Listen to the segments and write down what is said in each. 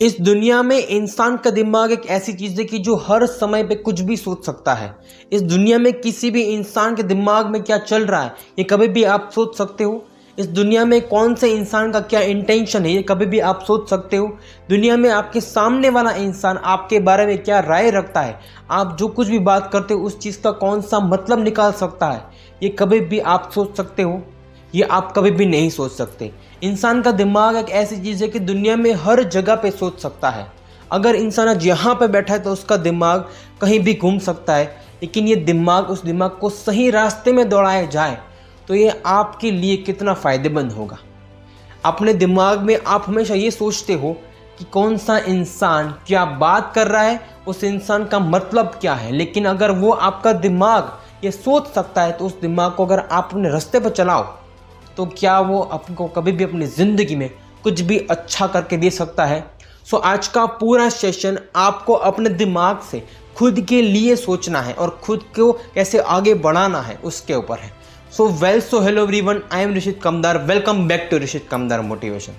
इस दुनिया में इंसान का दिमाग एक ऐसी चीज़ है कि जो हर समय पे कुछ भी सोच सकता है। इस दुनिया में किसी भी इंसान के दिमाग में क्या चल रहा है ये कभी भी आप सोच सकते हो। इस दुनिया में कौन से इंसान का क्या इंटेंशन है ये कभी भी आप सोच सकते हो। दुनिया में आपके सामने वाला इंसान आपके बारे में क्या राय रखता है, आप जो कुछ भी बात करते हो उस चीज़ का कौन सा मतलब निकाल सकता है ये कभी भी आप सोच सकते हो। ये आप कभी भी नहीं सोच सकते। इंसान का दिमाग एक ऐसी चीज़ है कि दुनिया में हर जगह पे सोच सकता है। अगर इंसान आज यहाँ पे बैठा है तो उसका दिमाग कहीं भी घूम सकता है, लेकिन ये दिमाग उस दिमाग को सही रास्ते में दौड़ाया जाए तो ये आपके लिए कितना फ़ायदेमंद होगा। अपने दिमाग में आप हमेशा ये सोचते हो कि कौन सा इंसान क्या बात कर रहा है, उस इंसान का मतलब क्या है, लेकिन अगर वो आपका दिमाग ये सोच सकता है तो उस दिमाग को अगर आप अपने रास्ते पर चलाओ तो क्या वो आपको कभी भी अपनी ज़िंदगी में कुछ भी अच्छा करके दे सकता है। सो आज का पूरा सेशन आपको अपने दिमाग से खुद के लिए सोचना है और खुद को कैसे आगे बढ़ाना है उसके ऊपर है। So hello everyone, I am Rishit Kamdar. Welcome back to Rishit Kamdar motivation.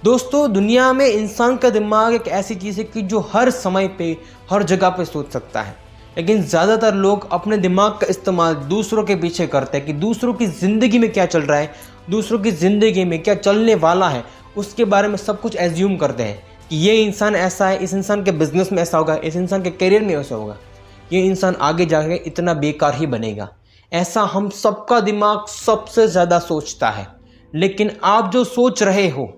दोस्तों, दुनिया में इंसान का दिमाग एक ऐसी चीज़ है कि जो हर समय पे हर जगह पे सोच सकता है, लेकिन ज़्यादातर लोग अपने दिमाग का इस्तेमाल दूसरों के पीछे करते हैं कि दूसरों की ज़िंदगी में क्या चल रहा है, दूसरों की ज़िंदगी में क्या चलने वाला है, उसके बारे में सब कुछ एज्यूम करते हैं कि ये इंसान ऐसा है, इस इंसान के बिजनेस में ऐसा होगा, इस इंसान के करियर में ऐसा होगा, ये इंसान आगे जाके इतना बेकार ही बनेगा। ऐसा हम सबका दिमाग सबसे ज़्यादा सोचता है। लेकिन आप जो सोच रहे हो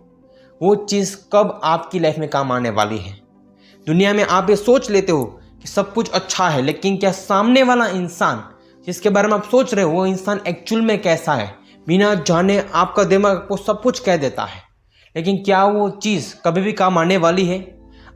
वो चीज़ कब आपकी लाइफ में काम आने वाली है। दुनिया में आप ये सोच लेते हो कि सब कुछ अच्छा है, लेकिन क्या सामने वाला इंसान जिसके बारे में आप सोच रहे हो वो इंसान एक्चुअल में कैसा है, बिना जाने आपका दिमाग आपको सब कुछ कह देता है, लेकिन क्या वो चीज़ कभी भी काम आने वाली है।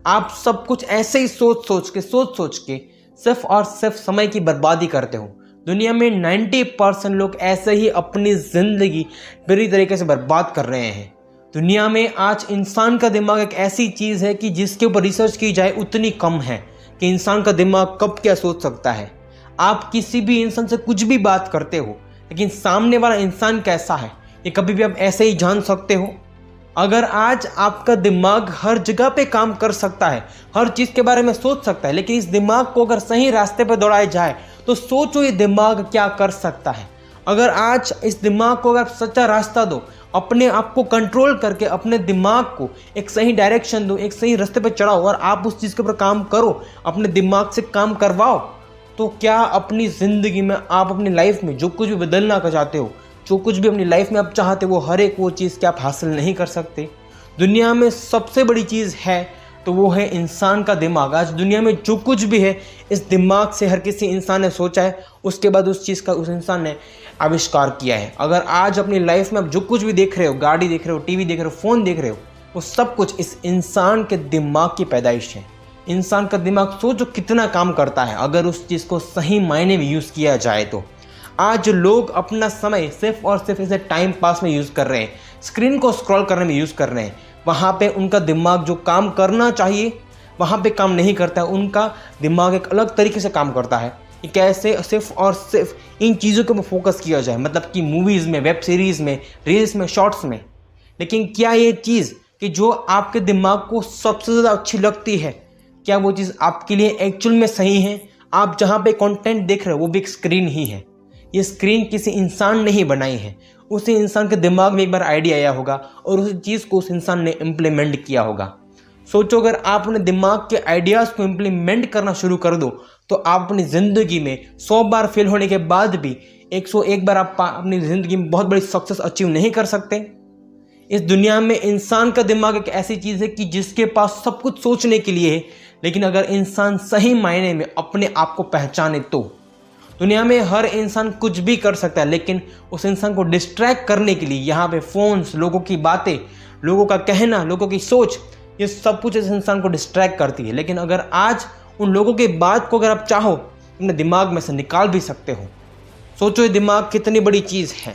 आप सब कुछ ऐसे ही सोच सोच के सिर्फ और सिर्फ समय की बर्बादी करते हो। दुनिया में 90% लोग ऐसे ही अपनी ज़िंदगी बुरी तरीके से बर्बाद कर रहे हैं। दुनिया में आज इंसान का दिमाग एक ऐसी चीज़ है कि जिसके ऊपर रिसर्च की जाए उतनी कम है कि इंसान का दिमाग कब क्या सोच सकता है। आप किसी भी इंसान से कुछ भी बात करते हो, लेकिन सामने वाला इंसान कैसा है ये कभी भी आप ऐसे ही जान सकते हो। अगर आज आपका दिमाग हर जगह पे काम कर सकता है, हर चीज़ के बारे में सोच सकता है, लेकिन इस दिमाग को अगर सही रास्ते पर दौड़ाया जाए तो सोचो ये दिमाग क्या कर सकता है। अगर आज इस दिमाग को अगर सच्चा रास्ता दो, अपने आप को कंट्रोल करके अपने दिमाग को एक सही डायरेक्शन दो, एक सही रास्ते पर चढ़ाओ और आप उस चीज़ के ऊपर काम करो, अपने दिमाग से काम करवाओ, तो क्या अपनी ज़िंदगी में आप अपनी लाइफ में जो कुछ भी बदलना चाहते हो, जो कुछ भी अपनी लाइफ में आप चाहते हो, वो हर एक वो चीज़ क्या आप हासिल नहीं कर सकते। दुनिया में सबसे बड़ी चीज़ है तो वो है इंसान का दिमाग। आज दुनिया में जो कुछ भी है इस दिमाग से हर किसी इंसान ने सोचा है, उसके बाद उस चीज़ का उस इंसान ने आविष्कार किया है। अगर आज अपनी लाइफ में आप जो कुछ भी देख रहे हो, गाड़ी देख रहे हो, टीवी देख रहे हो, फ़ोन देख रहे हो, वो सब कुछ इस इंसान के दिमाग की पैदाइश है। इंसान का दिमाग सोचो कितना काम करता है अगर उस चीज़ को सही मायने में यूज़ किया जाए तो। आज लोग अपना समय सिर्फ और सिर्फ इसे टाइम पास में यूज़ कर रहे हैं, स्क्रीन को स्क्रॉल करने में यूज़ कर रहे हैं। वहाँ पे उनका दिमाग जो काम करना चाहिए वहाँ पे काम नहीं करता है। उनका दिमाग एक अलग तरीके से काम करता है कि कैसे सिर्फ और सिर्फ इन चीज़ों के ऊपर फोकस किया जाए, मतलब कि मूवीज़ में, वेब सीरीज़ में, रील्स में, शॉर्ट्स में। लेकिन क्या ये चीज़ कि जो आपके दिमाग को सबसे ज़्यादा अच्छी लगती है, क्या वो चीज़ आपके लिए एक्चुअल में सही है? आप जहाँ पे कंटेंट देख रहे हो वो भी एक स्क्रीन ही है। ये स्क्रीन किसी इंसान ने ही बनाई है। उसी इंसान के दिमाग में एक बार आइडिया आया होगा और उस चीज़ को उस इंसान ने इम्प्लीमेंट किया होगा। सोचो, अगर आप अपने दिमाग के आइडियाज़ को इम्प्लीमेंट करना शुरू कर दो तो आप अपनी ज़िंदगी में 100 बार फेल होने के बाद भी 101 बार आप अपनी ज़िंदगी में बहुत बड़ी सक्सेस अचीव नहीं कर सकते। इस दुनिया में इंसान का दिमाग एक ऐसी चीज़ है कि जिसके पास सब कुछ सोचने के लिए है, लेकिन अगर इंसान सही मायने में अपने आप को पहचाने तो दुनिया में हर इंसान कुछ भी कर सकता है, लेकिन उस इंसान को डिस्ट्रैक्ट करने के लिए यहाँ पे फ़ोन्स, लोगों की बातें, लोगों का कहना, लोगों की सोच, ये सब कुछ इस इंसान को डिस्ट्रैक्ट करती है। लेकिन अगर आज उन लोगों की बात को अगर आप चाहो अपने दिमाग में से निकाल भी सकते हो। सोचो ये दिमाग कितनी बड़ी चीज़ है।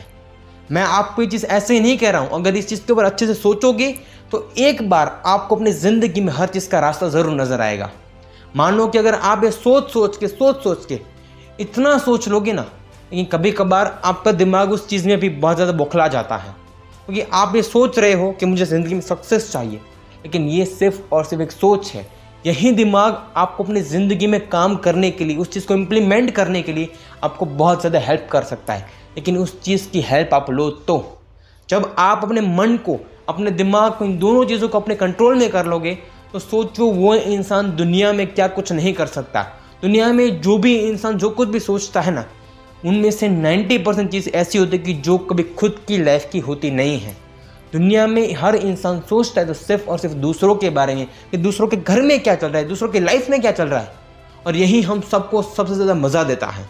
मैं आपको ये चीज़ ऐसे ही नहीं कह रहा हूँ, अगर इस चीज़ के ऊपर अच्छे से सोचोगे तो एक बार आपको अपनी ज़िंदगी में हर चीज़ का रास्ता ज़रूर नज़र आएगा। मानो कि अगर आप ये सोच के इतना सोच लोगे ना, लेकिन कभी कभार आपका दिमाग उस चीज़ में भी बहुत ज़्यादा बौखला जाता है, क्योंकि आप ये सोच रहे हो कि मुझे ज़िंदगी में सक्सेस चाहिए, लेकिन ये सिर्फ और सिर्फ एक सोच है। यही दिमाग आपको अपनी ज़िंदगी में काम करने के लिए, उस चीज़ को इम्प्लीमेंट करने के लिए आपको बहुत ज़्यादा हेल्प कर सकता है। लेकिन उस चीज़ की हेल्प आप लो तो जब आप अपने मन को, अपने दिमाग को, इन दोनों चीज़ों को अपने कंट्रोल में कर लोगे तो सोचो वो इंसान दुनिया में क्या कुछ नहीं कर सकता। दुनिया में जो भी इंसान जो कुछ भी सोचता है ना, उनमें से 90% चीज़ ऐसी होती है कि जो कभी खुद की लाइफ की होती नहीं है। दुनिया में हर इंसान सोचता है तो सिर्फ और सिर्फ दूसरों के बारे में, कि दूसरों के घर में क्या चल रहा है, दूसरों की लाइफ में क्या चल रहा है। और यही हम सबको सबसे ज़्यादा मज़ा देता है।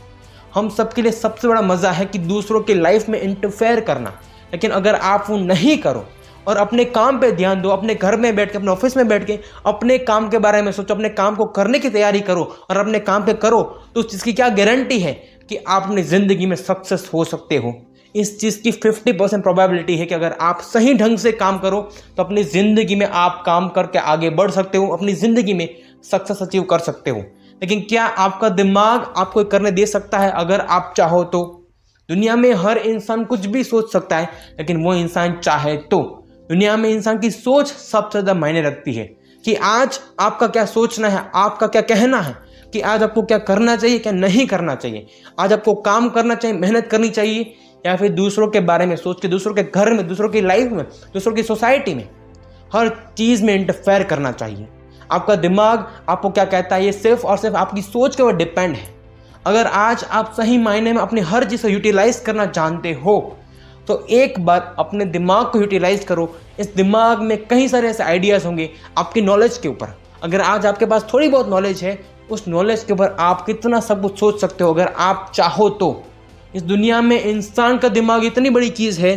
हम सबके लिए सबसे बड़ा मज़ा है कि दूसरों की लाइफ में इंटरफेयर करना। लेकिन अगर आप वो नहीं करो और अपने काम पे ध्यान दो, अपने घर में बैठ के, अपने ऑफिस में बैठ के अपने काम के बारे में सोचो, अपने काम को करने की तैयारी करो और अपने काम पे करो, तो उस चीज़ की क्या गारंटी है कि आप अपनी ज़िंदगी में सक्सेस हो सकते हो। इस चीज़ की 50% प्रोबेबिलिटी है कि अगर आप सही ढंग से काम करो तो अपनी ज़िंदगी में आप काम करके आगे बढ़ सकते हो, अपनी ज़िंदगी में सक्सेस अचीव कर सकते हो। लेकिन क्या आपका दिमाग आपको करने दे सकता है अगर आप चाहो तो? दुनिया में हर इंसान कुछ भी सोच सकता है, लेकिन वो इंसान चाहे तो। दुनिया में इंसान की सोच सबसे ज़्यादा मायने रखती है कि आज आपका क्या सोचना है, आपका क्या कहना है, कि आज आपको क्या करना चाहिए, क्या नहीं करना चाहिए। आज आपको काम करना चाहिए, मेहनत करनी चाहिए, या फिर दूसरों के बारे में सोच के दूसरों के घर में, दूसरों की लाइफ में, दूसरों की सोसाइटी में हर चीज़ में इंटरफेयर करना चाहिए। आपका दिमाग आपको क्या कहता है, ये सिर्फ और सिर्फ आपकी सोच के ऊपर डिपेंड है। अगर आज आप सही मायने में अपनी हर चीज़ को यूटिलाइज करना जानते हो तो एक बार अपने दिमाग को यूटिलाइज करो। इस दिमाग में कई सारे ऐसे आइडियाज़ होंगे आपकी नॉलेज के ऊपर। अगर आज आपके पास थोड़ी बहुत नॉलेज है, उस नॉलेज के ऊपर आप कितना सब कुछ सोच सकते हो अगर आप चाहो तो। इस दुनिया में इंसान का दिमाग इतनी बड़ी चीज़ है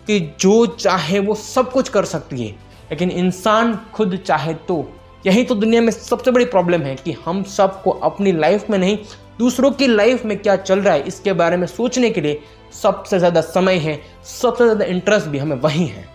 कि जो चाहे वो सब कुछ कर सकती है, लेकिन इंसान खुद चाहे तो। यही तो दुनिया में सबसे बड़ी प्रॉब्लम है कि हम सबको अपनी लाइफ में नहीं, दूसरों की लाइफ में क्या चल रहा है इसके बारे में सोचने के लिए सबसे ज़्यादा समय है, सबसे ज़्यादा इंटरेस्ट भी हमें वही है।